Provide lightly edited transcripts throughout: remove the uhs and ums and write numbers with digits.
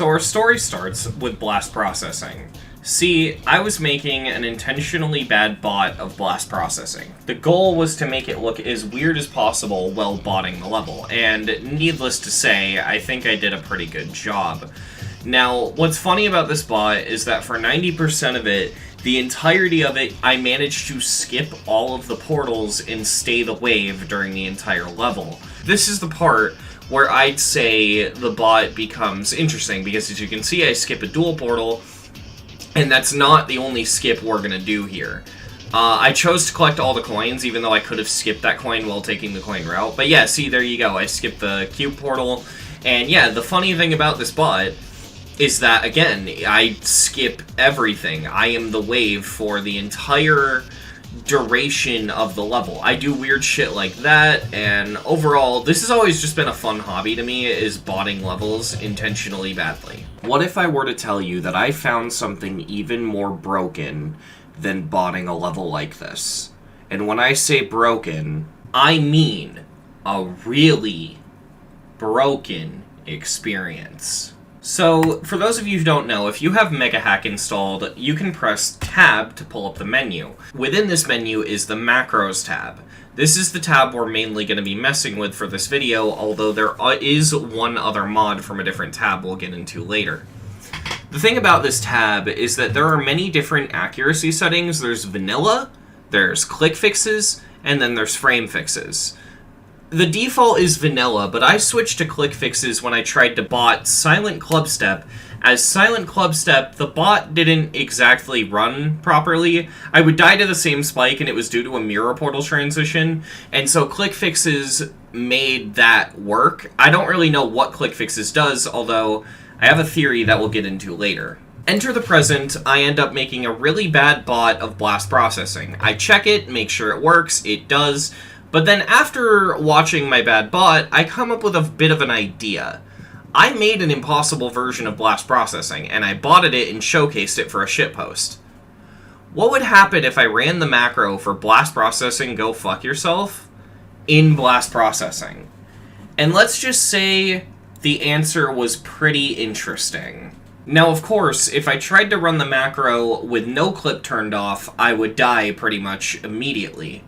So our story starts with blast processing. See, I was making an intentionally bad bot of blast processing. The goal was to make it look as weird as possible while botting the level, and needless to say, I think I did a pretty good job. Now, what's funny about this bot is that for 90% of it, the entirety of it, I managed to skip all of the portals and stay the wave during the entire level. This is the part where I'd say the bot becomes interesting, because as you can see, I skip a dual portal, and that's not the only skip we're gonna do here. I chose to collect all the coins, even though I could have skipped that coin while taking the coin route. But yeah, see, there you go. I skipped the cube portal. And yeah, the funny thing about this bot is that, again, I skip everything. I am the wave for the entire duration of the level. I do weird shit like that, and overall, this has always just been a fun hobby to me, is botting levels intentionally badly. What if I were to tell you that I found something even more broken than botting a level like this? And when I say broken, I mean a really broken experience. So, for those of you who don't know, if you have Mega Hack installed, you can press Tab to pull up the menu. Within this menu is the Macros tab. This is the tab we're mainly going to be messing with for this video, although there is one other mod from a different tab we'll get into later. The thing about this tab is that there are many different accuracy settings. There's vanilla, there's click fixes, and then there's frame fixes. The default is vanilla, but I switched to click fixes when I tried to bot Silent Clubstep. As Silent Clubstep, the bot didn't exactly run properly. I would die to the same spike, and it was due to a mirror portal transition, and so click fixes made that work. I don't really know what click fixes does, although I have a theory that we'll get into later. Enter the present, I end up making a really bad bot of blast processing. I check it, make sure it works, it does. But then after watching my bad bot, I come up with a bit of an idea. I made an impossible version of blast processing, and I botted it and showcased it for a shitpost. What would happen if I ran the macro for blast processing go fuck yourself in blast processing? And let's just say the answer was pretty interesting. Now, of course, if I tried to run the macro with no clip turned off, I would die pretty much immediately.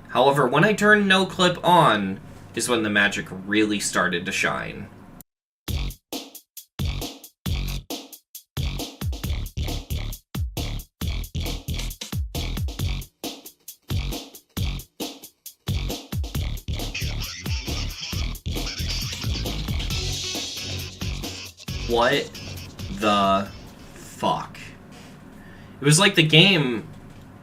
However, when I turned no clip on, is when the magic really started to shine. What the fuck? It was like the game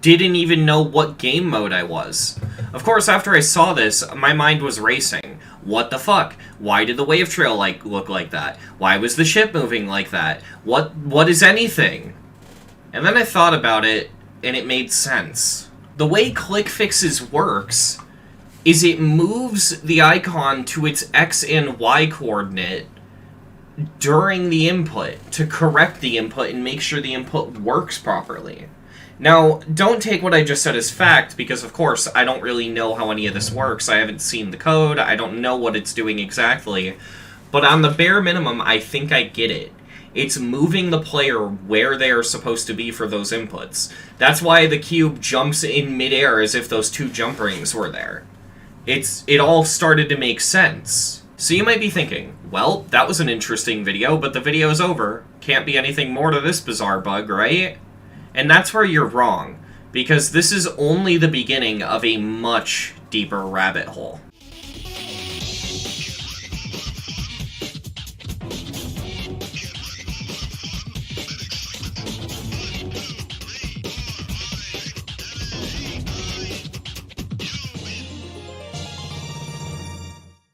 didn't even know what game mode I was. Of course, after I saw this, my mind was racing. What the fuck? Why did the wave trail look like that? Why was the ship moving like that? What is anything? And then I thought about it, and it made sense. The way click fixes works is it moves the icon to its X and Y coordinate during the input to correct the input and make sure the input works properly. Now, don't take what I just said as fact, because of course I don't really know how any of this works. I haven't seen the code, I don't know what it's doing exactly, but on the bare minimum, I think I get it. It's moving the player where they are supposed to be for those inputs. That's why the cube jumps in midair as if those two jump rings were there. It all started to make sense. So you might be thinking, well, that was an interesting video, but the video's over. Can't be anything more to this bizarre bug, right? And that's where you're wrong, because this is only the beginning of a much deeper rabbit hole.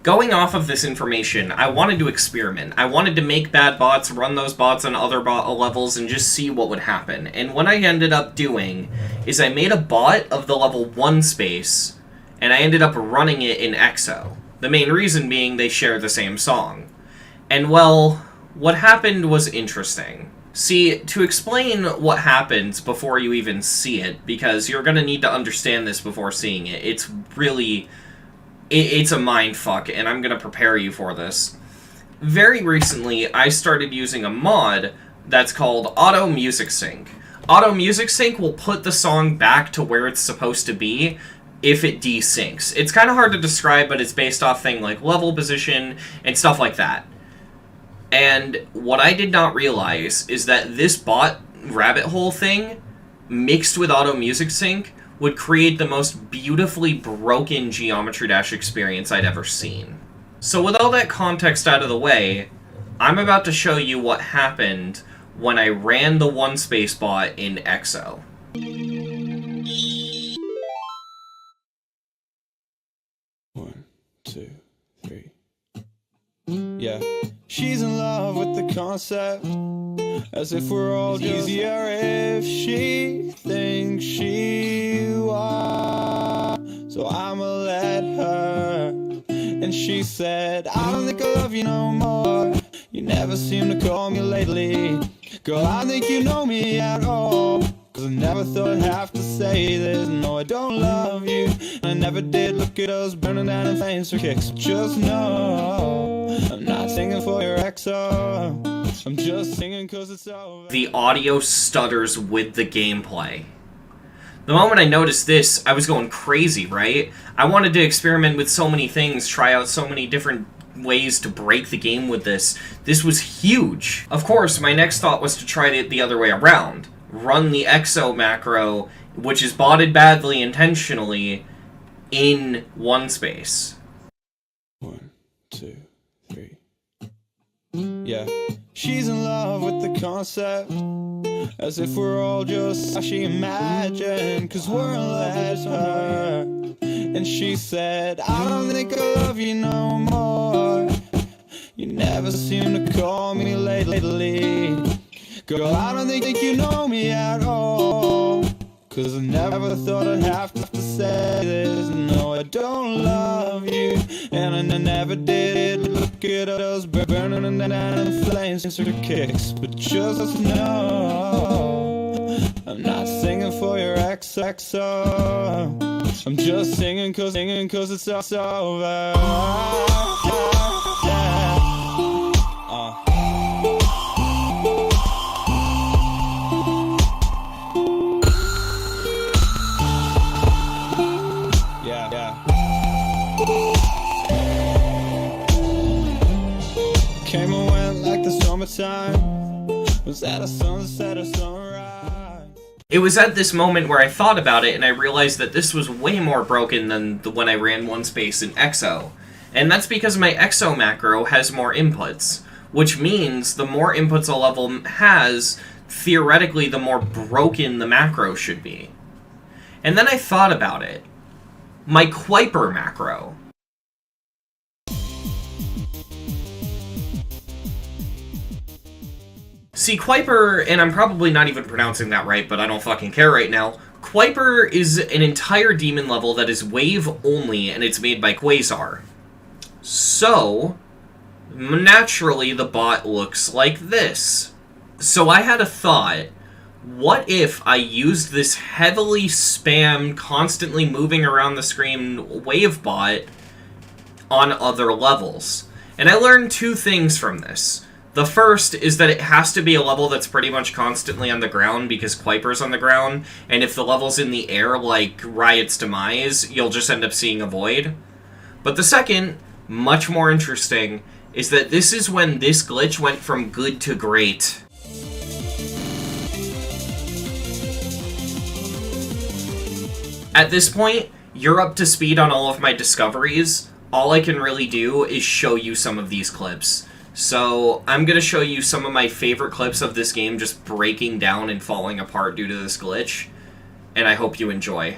Going off of this information, I wanted to experiment. I wanted to make bad bots, run those bots on other levels, and just see what would happen. And what I ended up doing is I made a bot of the level 1 space, and I ended up running it in EXO. The main reason being they share the same song. And well, what happened was interesting. See, to explain what happens before you even see it, because you're going to need to understand this before seeing it, it's a mind fuck, and I'm going to prepare you for this. very recently I started using a mod that's called Auto Music Sync. Auto Music Sync will put the song back to where it's supposed to be if it desyncs. It's kind of hard to describe, but it's based off things like level position and stuff like that. And what I did not realize is that this bot rabbit hole thing, mixed with Auto Music Sync, would create the most beautifully broken Geometry Dash experience I'd ever seen. So with all that context out of the way, I'm about to show you what happened when I ran the one space bot in EXO. 1, 2, 3. Yeah, she's in love with the concept, as if we're all just easier if she thinks she was. So I'ma let her. And she said, I don't think I love you no more. You never seem to call me lately. Girl, I think you know me at all. Cause I never thought I'd have to say this. No, I don't love you. I never did. Look at us burning down in flames for kicks. Just know I'm not singing for your EXO. I'm just singing cause it's over. The audio stutters with the gameplay. The moment I noticed this, I was going crazy, right? I wanted to experiment with so many things, try out so many different ways to break the game with this. This was huge. Of course, my next thought was to try it the other way around. Run the EXO macro, which is botted badly intentionally, in one space. 1, 2, 3. Yeah, she's in love with the concept, as if we're all just how she imagined, cause we're less her. And she said, I don't think I love you no more. You never seem to call me lately. Girl, I don't think you know me at all. Cause I never thought I'd have to say this. No, I don't love you, and I never did. Look at us burning down in flames for kicks. But just know I'm not singing for your EXO. I'm just singing cause it's over. Came and went like the summertime. Was that a sunset or sunrise? It was at this moment where I thought about it and I realized that this was way more broken than when I ran one space in EXO. And that's because my EXO macro has more inputs, which means the more inputs a level has, theoretically the more broken the macro should be. And then I thought about it. My Kuiper macro. See, Kuiper, and I'm probably not even pronouncing that right, but I don't fucking care right now. Kuiper is an entire demon level that is wave only, and it's made by Quasar. So, naturally, the bot looks like this. So I had a thought. What if I used this heavily spammed, constantly moving around the screen Wavebot on other levels? And I learned two things from this. The first is that it has to be a level that's pretty much constantly on the ground because Kuiper's on the ground, and if the level's in the air like Riot's Demise, you'll just end up seeing a void. But the second, much more interesting, is that this is when this glitch went from good to great. At this point, you're up to speed on all of my discoveries. All I can really do is show you some of these clips. So, I'm going to show you some of my favorite clips of this game just breaking down and falling apart due to this glitch, and I hope you enjoy.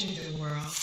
Enter the world.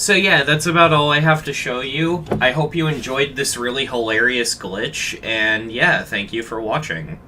So yeah, that's about all I have to show you. I hope you enjoyed this really hilarious glitch, and yeah, thank you for watching.